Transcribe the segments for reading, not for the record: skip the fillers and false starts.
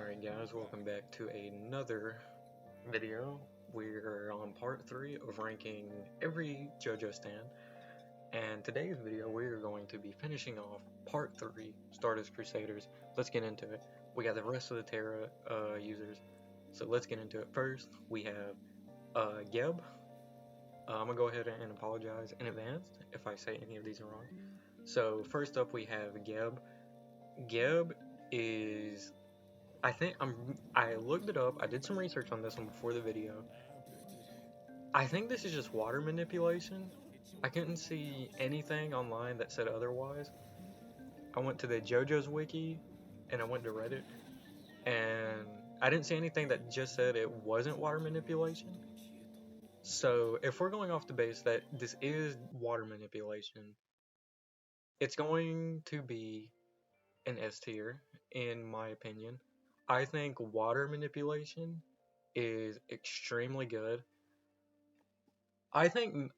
Alright guys, welcome back to another video. We're on part 3 of ranking every Jojo stand, and today's video we're going to be finishing off part 3, Stardust Crusaders. Let's get into it. We got the rest of the Terra users, so let's get into it. First, we have Geb. I'm gonna go ahead and apologize in advance if I say any of these are wrong. So first up we have Geb. Geb is I looked it up. I did some research on this one before the video. I think this is just water manipulation. I couldn't see anything online that said otherwise. I went to the Jojo's wiki and I went to Reddit and I didn't see anything that just said it wasn't water manipulation. So if we're going off the base that this is water manipulation, it's going to be an S tier in my opinion. I think water manipulation is extremely good. I think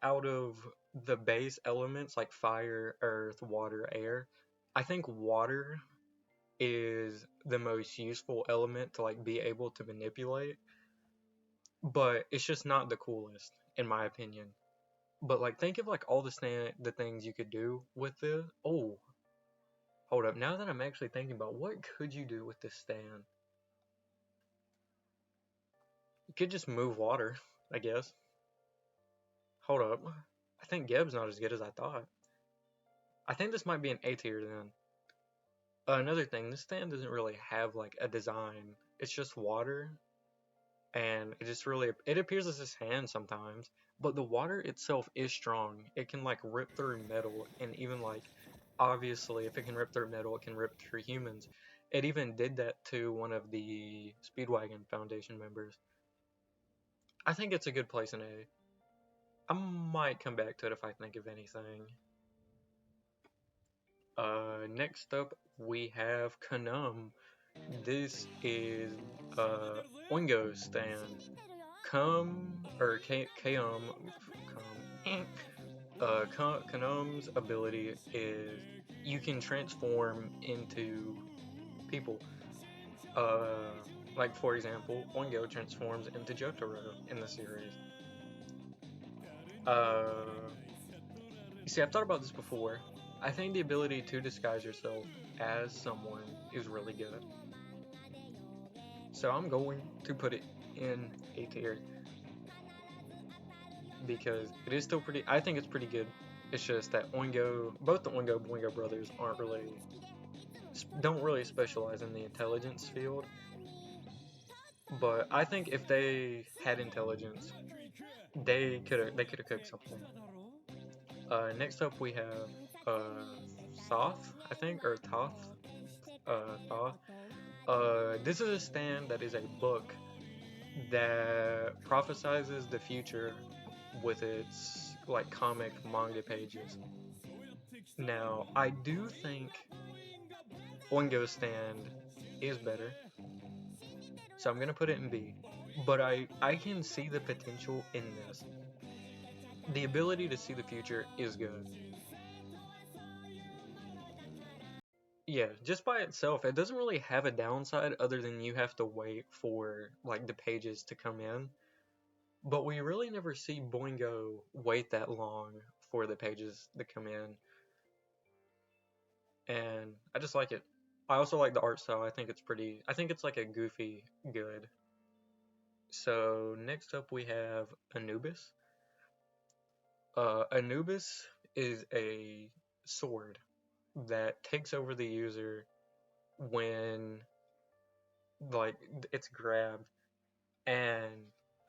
out of the base elements like fire, earth, water, air, I think water is the most useful element to like be able to manipulate, but it's just not the coolest in my opinion. But like think of like all the things you could do with this. Oh, hold up. Now that I'm actually thinking about what could you do with this stand? You could just move water, I guess. Hold up. I think Geb's not as good as I thought. I think this might be an A tier then. Another thing, this stand doesn't really have like a design. It's just water, and it appears as his hand sometimes. But the water itself is strong. It can like rip through metal, and even like obviously, if it can rip through metal, it can rip through humans. It even did that to one of the Speedwagon Foundation members. I think it's a good place in A. I might come back to it if I think of anything. Next up we have Kanum. This is Oingo's stand. Kanum's ability is you can transform into people. Uh, like for example, Oingo transforms into Jotaro in the series. You see, I've thought about this before. I think the ability to disguise yourself as someone is really good. So I'm going to put it in A tier because it is still pretty. I think it's pretty good. It's just that both the Boingo brothers don't really specialize in the intelligence field. But I think if they had intelligence, they could have cooked something. Next up we have Thoth, I think, or Toth. Thoth. This is a stand that is a book that prophesizes the future with its like comic manga pages. Now, I do think Oingo's stand is better, so I'm gonna put it in B. But I can see the potential in this. The ability to see the future is good. Yeah, just by itself, it doesn't really have a downside other than you have to wait for like the pages to come in. But we really never see Boingo wait that long for the pages to come in. And I just like it. I also like the art style. I think it's like a goofy good. So next up we have Anubis. Anubis is a sword that takes over the user when like it's grabbed. And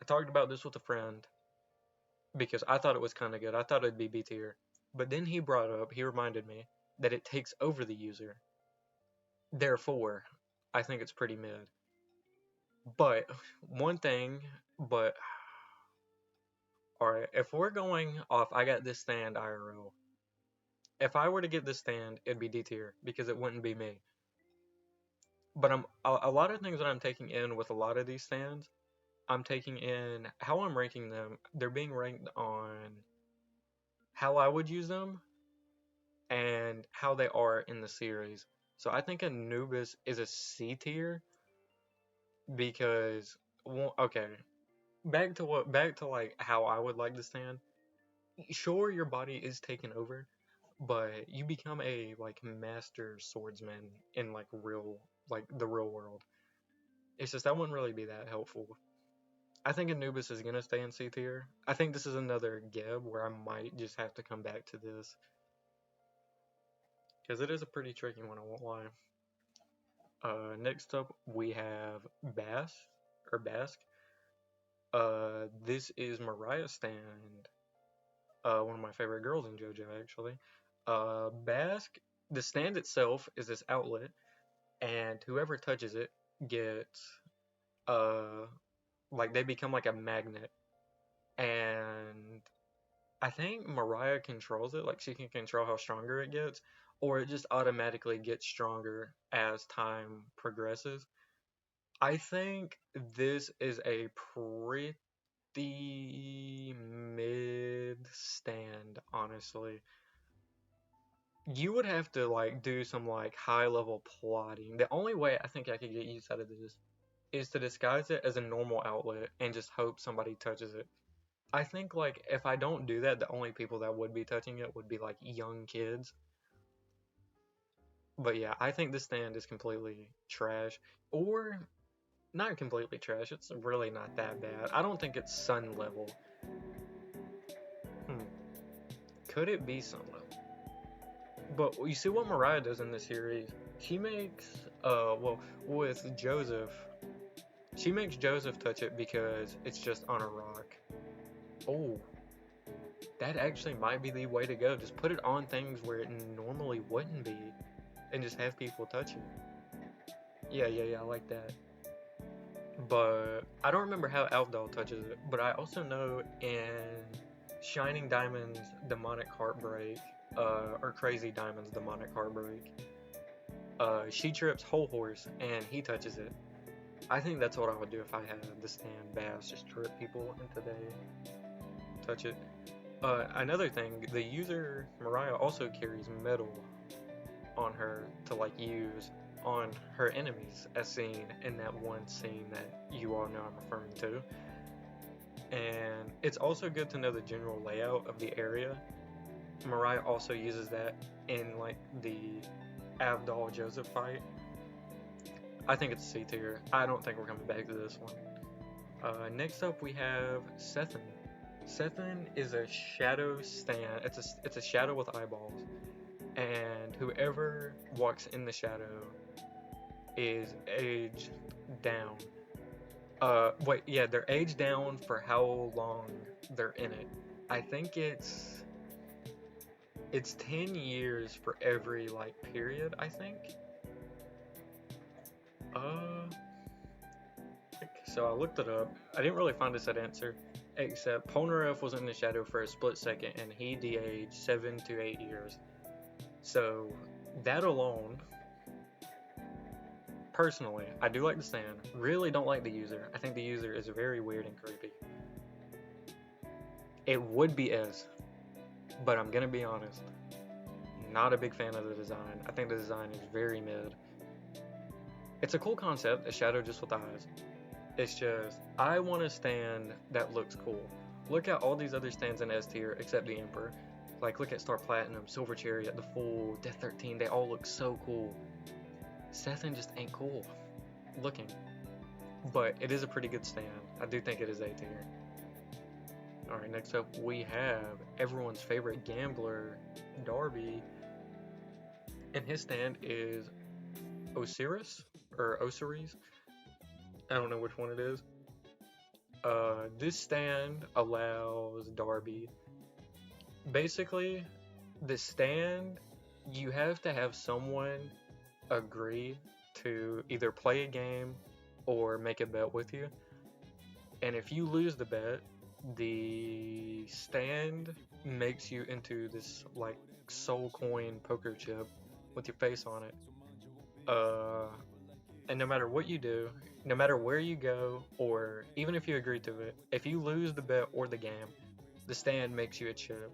I talked about this with a friend because I thought it was kind of good. I thought it'd be B tier. But then he reminded me that it takes over the user. Therefore, I think it's pretty mid. But one thing, but alright, if we're going off, I got this stand IRL. If I were to get this stand, it'd be D tier because it wouldn't be me. But a lot of things that I'm taking in with a lot of these stands, I'm taking in how I'm ranking them. They're being ranked on how I would use them and how they are in the series. So I think Anubis is a C tier, because, well, okay, back to like how I would like to stand. Sure, your body is taken over, but you become a like master swordsman in like the real world. It's just that wouldn't really be that helpful. I think Anubis is gonna stay in C tier. I think this is another Geb where I might just have to come back to this because it is a pretty tricky one. I won't lie. Next up we have Bask. This is Mariah Stand. One of my favorite girls in JoJo actually. Bask. The stand itself is this outlet, and whoever touches it gets uh like they become like a magnet, and I think Mariah controls it, like she can control how stronger it gets, or it just automatically gets stronger as time progresses. I think this is a pretty mid stand, honestly. You would have to like do some like high level plotting. The only way I think I could get use out of this is to disguise it as a normal outlet and just hope somebody touches it. I think like if I don't do that, the only people that would be touching it would be like young kids. But yeah, I think this stand is completely trash. Or not completely trash, it's really not that bad. I don't think it's sun level. Hmm. Could it be sun level? But you see what Mariah does in this series? She makes well with Joseph, she makes Joseph touch it because it's just on a rock. Oh, that actually might be the way to go. Just put it on things where it normally wouldn't be and just have people touch it. Yeah, I like that. But I don't remember how Alfdal touches it, but I also know in Shining Diamond's Demonic Heartbreak, or Crazy Diamond's Demonic Heartbreak, she trips Whole Horse and he touches it. I think that's what I would do if I had the stand bass, just trip people until they touch it. Another thing, the user Mariah also carries metal on her to like use on her enemies, as seen in that one scene that you all know I'm referring to. And it's also good to know the general layout of the area. Mariah also uses that in like the Avdol Joseph fight. I think it's C tier. I don't think we're coming back to this one. Next up we have Sethan. Sethan is a shadow stand. It's a shadow with eyeballs, and whoever walks in the shadow is aged down. Wait, yeah, they're aged down for how long they're in it. I think it's 10 years for every like period, I think. Uh, so I looked it up. I didn't really find a set answer, except Polnareff was in the shadow for a split second and he de-aged 7 to 8 years. So that alone, personally, I do like the stand. Really don't like the user. I think the user is very weird and creepy. It would be Ez, but I'm gonna be honest. Not a big fan of the design. I think the design is very mid. It's a cool concept, a shadow just with eyes. It's just, I want a stand that looks cool. Look at all these other stands in S tier except the Emperor. Like, look at Star Platinum, Silver Chariot, the Fool, Death 13, they all look so cool. Sethan just ain't cool looking. But it is a pretty good stand. I do think it is A tier. Alright, next up we have everyone's favorite gambler, Darby. And his stand is Osiris? Or Osiris? I don't know which one it is. This stand allows Darby. Basically, the stand, you have to have someone agree to either play a game or make a bet with you. And if you lose the bet, the stand makes you into this like soul coin poker chip with your face on it. And no matter what you do, no matter where you go, or even if you agree to it, if you lose the bet or the game, the stand makes you a chip,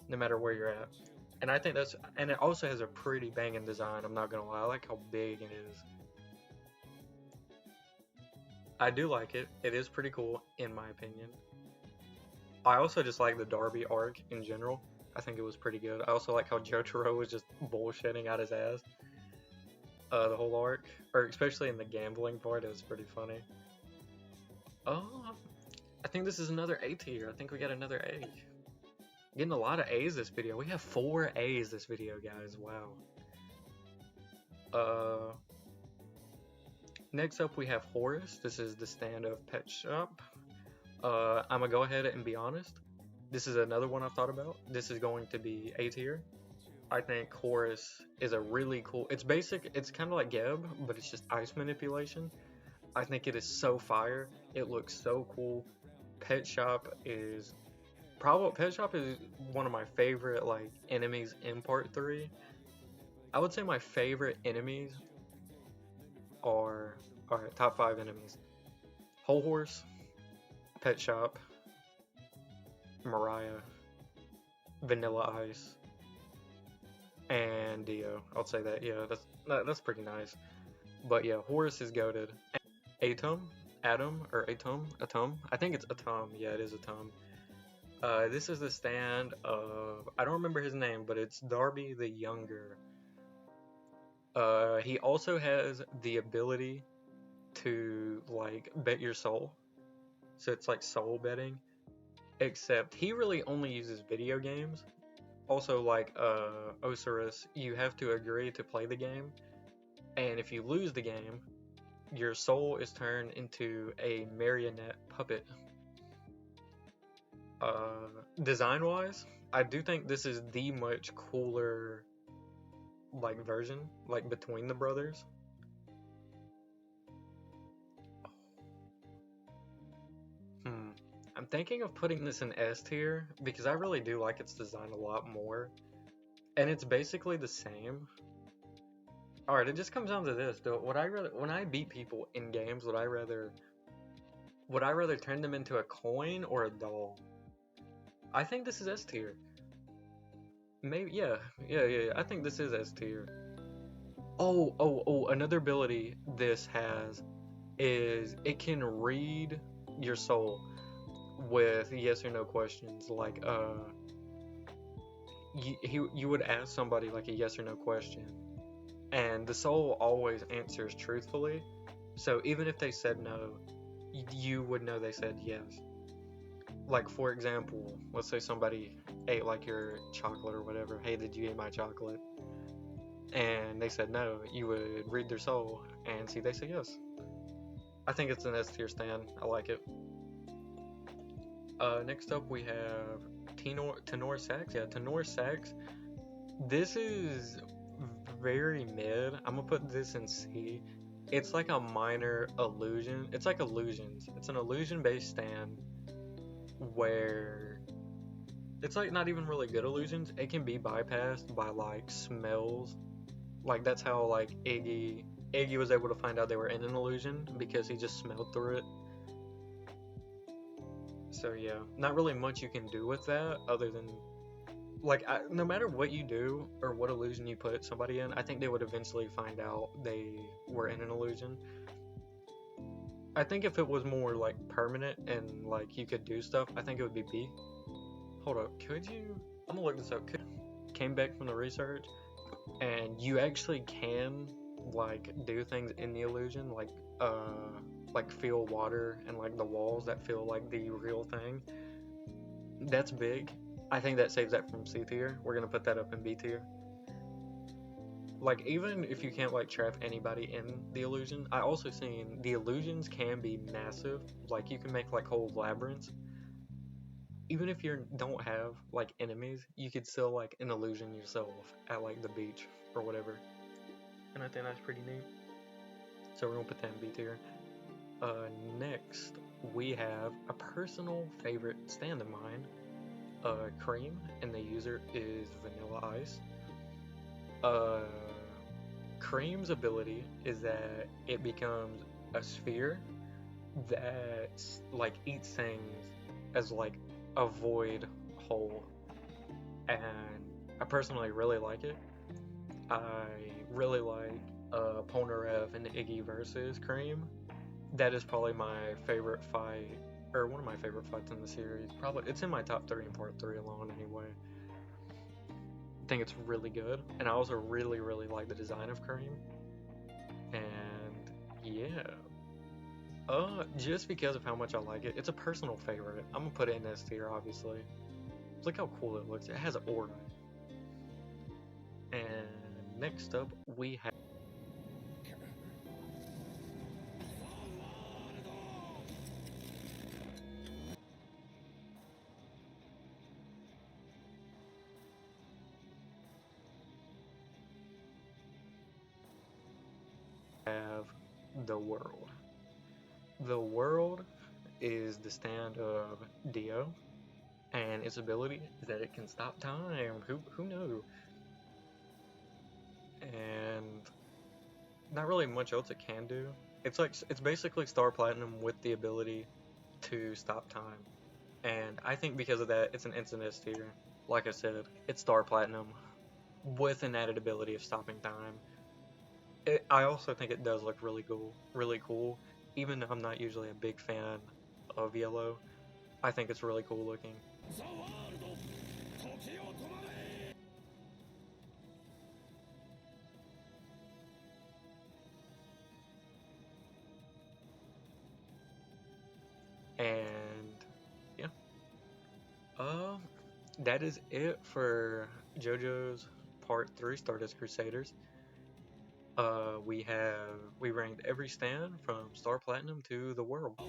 no matter where you're at. And I think and it also has a pretty banging design, I'm not gonna lie, I like how big it is. I do like it. It is pretty cool, in my opinion. I also just like the Darby arc in general. I think it was pretty good. I also like how Jojo was just bullshitting out his ass. The whole arc, or especially in the gambling part, it was pretty funny. Oh, I think this is another A tier. I think we got another A. Getting a lot of A's this video. We have 4 A's this video, guys. Wow. Next up we have Horace. This is the stand of Pet Shop. I'm gonna go ahead and be honest. This is another one I've thought about. This is going to be A tier. I think Horace is a really cool. It's basic. It's kind of like Geb, but it's just ice manipulation. I think it is so fire. It looks so cool. Pet Shop is one of my favorite like enemies in Part 3. I would say my favorite enemies are alright, top 5 enemies. Whole Horse, Pet Shop, Mariah, Vanilla Ice, and Dio. I'll say that. Yeah, that's pretty nice. But yeah, Horus is goated. Atom. I think it's Atom. Yeah, it is Atom. This is the stand of, I don't remember his name, but it's Darby the Younger. He also has the ability to like bet your soul, so it's like soul betting, except he really only uses video games. Also, like Osiris, you have to agree to play the game, and if you lose the game, your soul is turned into a marionette puppet. Design wise, I do think this is the much cooler like version, like between the brothers. I'm thinking of putting this in S tier because I really do like its design a lot more, and it's basically the same. All right, it just comes down to this. Would I rather, when I beat people in games, would I rather turn them into a coin or a doll? I think this is S tier. Maybe, yeah. I think this is S tier. Oh, another ability this has is it can read your soul with yes or no questions. Like, you would ask somebody like a yes or no question, and the soul always answers truthfully. So even if they said no, you would know they said yes. Like, for example, let's say somebody ate like your chocolate or whatever. Hey, did you eat my chocolate? And they said no. You would read their soul and see they say yes. I think it's an S tier stand. I like it. Next up we have Tenor Sax. Yeah, Tenor Sax. This is very mid. I'm gonna put this in C. It's like a minor illusion. It's like illusions. It's an illusion-based stand where it's like not even really good illusions. It can be bypassed by like smells. Like that's how like Iggy was able to find out they were in an illusion because he just smelled through it. So yeah, not really much you can do with that other than like no matter what you do or what illusion you put somebody in, I think they would eventually find out they were in an illusion. I think if it was more like permanent and like you could do stuff, I think it would be B. Hold up, could you? I'm gonna look this up. Came back from the research, and you actually can like do things in the illusion, like feel water and like the walls that feel like the real thing. That's big. I think that saves that from C tier. We're gonna put that up in B tier. Like, even if you can't like trap anybody in the illusion, I also seen the illusions can be massive. Like, you can make like whole labyrinths. Even if you don't have like enemies, you could still like an illusion yourself at like the beach or whatever. And I think that's pretty neat. So we're gonna put that in B tier. Next we have a personal favorite stand of mine, Cream, and the user is Vanilla Ice. Cream's ability is that it becomes a sphere that like eats things as like a void hole, and I personally really like it. I really like Polnareff and Iggy versus Cream that is probably my favorite fight, or one of my favorite fights in the series. Probably it's in my top 3 in part 3 alone anyway. I think it's really good, and I also really like the design of Cream. And yeah, just because of how much I like it, it's a personal favorite. I'm gonna put it in S tier, obviously. Look how cool it looks. It has aura. And next up, we have the world. The world is the stand of Dio, and its ability is that it can stop time. Who knew? And not really much else it can do. It's basically Star Platinum with the ability to stop time. And I think because of that, it's an instant S tier. Like I said, it's Star Platinum with an added ability of stopping time. I also think it does look really cool. Even though I'm not usually a big fan of yellow, I think it's really cool looking. And yeah, uh, that is it for JoJo's Part 3 Stardust Crusaders. We ranked every stand from Star Platinum to the world.